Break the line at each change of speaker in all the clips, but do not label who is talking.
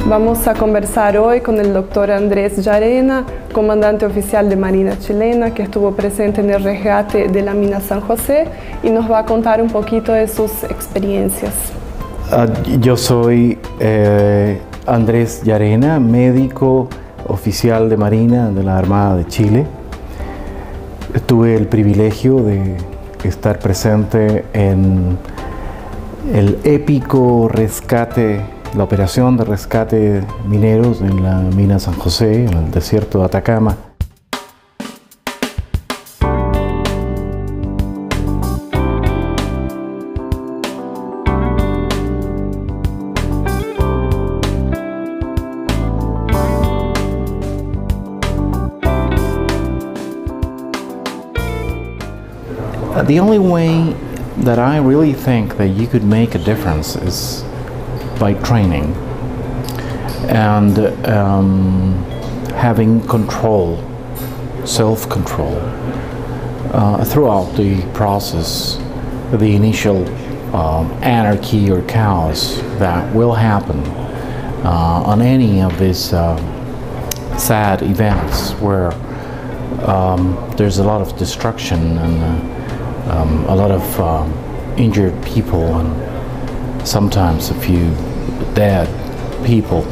Vamos a conversar hoy con el doctor Andrés Llarena, comandante oficial de Marina chilena, que estuvo presente en el resgate de la Mina San José y nos va a contar un poquito de sus experiencias.
Yo soy Andrés Llarena, médico oficial de Marina de la Armada de Chile. Tuve el privilegio de estar presente en el épico resgate, la operación de rescate de mineros en la Mina San José, en el desierto de Atacama. The only way that I really think that you could make a difference is by training and having control, self-control throughout the process, the initial anarchy or chaos that will happen on any of these sad events where there's a lot of destruction and a lot of injured people and sometimes a few dead people.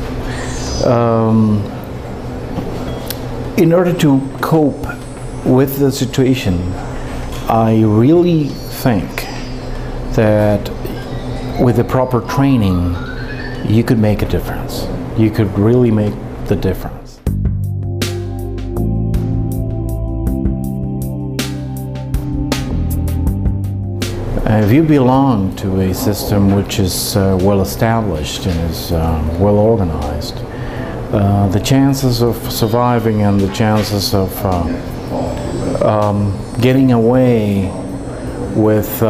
In order to cope with the situation, I really think that with the proper training, you could make a difference. You could really make the difference. If you belong to a system which is well established and is well organized, the chances of surviving and the chances of getting away with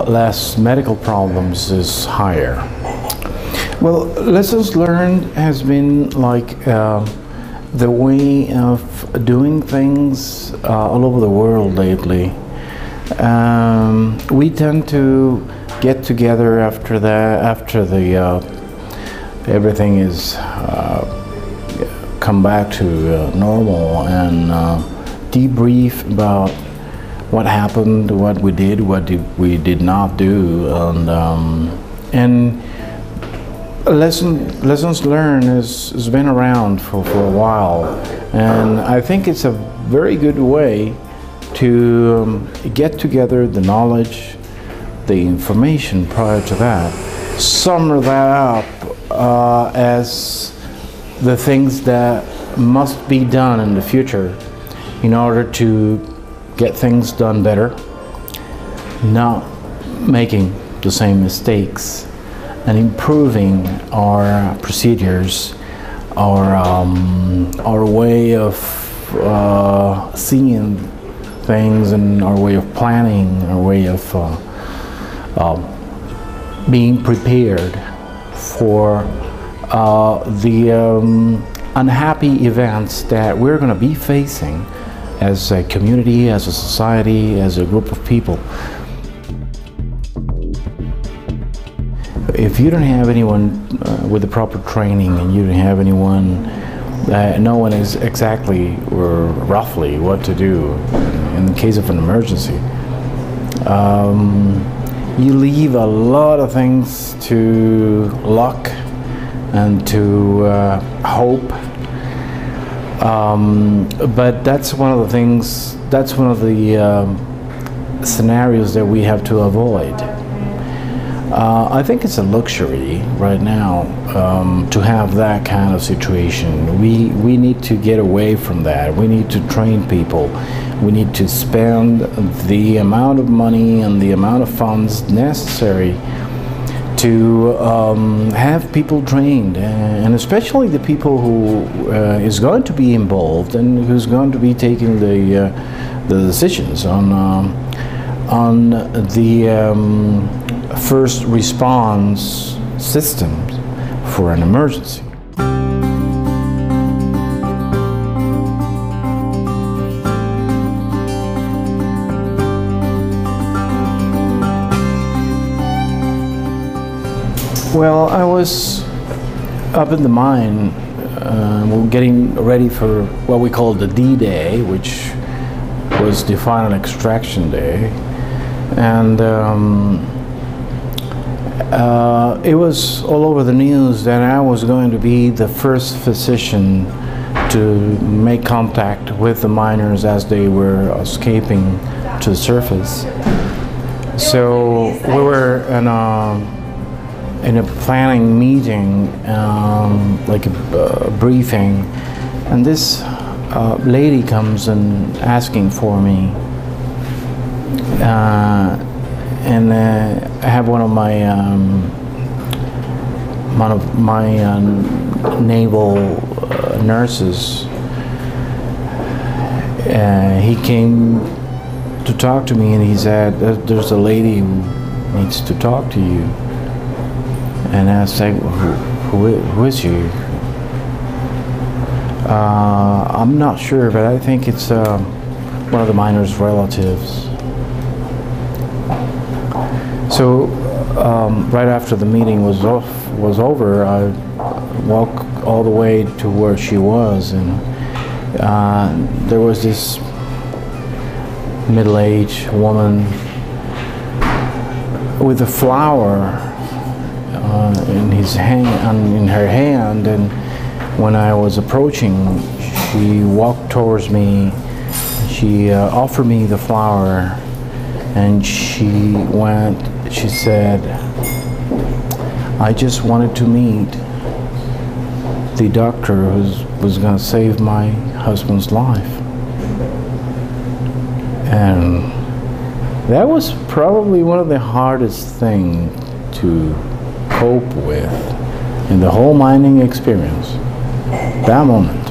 less medical problems is higher. Well, lessons learned has been like the way of doing things all over the world lately. We tend to get together after everything is come back to normal and debrief about what happened, what we did, we did not do, and lessons learned has been around for a while, and I think it's a very good way to get together the knowledge, the information prior to that, sum that up as the things that must be done in the future in order to get things done better, not making the same mistakes, and improving our procedures, our way of seeing things and our way of planning, our way of being prepared for the unhappy events that we're going to be facing as a community, as a society, as a group of people. If you don't have anyone with the proper training and you don't have anyone no one is exactly or roughly what to do in the case of an emergency, you leave a lot of things to luck and to hope, but that's one of the things, that's one of the scenarios that we have to avoid. I think it's a luxury right now to have that kind of situation. We need to get away from that. We need to train people. We need to spend the amount of money and the amount of funds necessary to have people trained, and especially the people who is going to be involved and who's going to be taking the decisions on the first response systems for an emergency. Well, I was up in the mine, we're getting ready for what we call the D-Day, which was the final extraction day. And it was all over the news that I was going to be the first physician to make contact with the miners as they were escaping to the surface. So we were in a planning meeting, like a briefing, and this lady comes and asking for me. And I have one of my naval nurses. He came to talk to me, and he said, "There's a lady who needs to talk to you." And I said, "Who is she?" I'm not sure, but I think it's one of the miners' relatives. So right after the meeting was over, I walked all the way to where she was, and there was this middle-aged woman with a flower in her hand, and when I was approaching, she walked towards me. She offered me the flower, and she said, "I just wanted to meet the doctor who was going to save my husband's life." And that was probably one of the hardest things to cope with in the whole mining experience, that moment.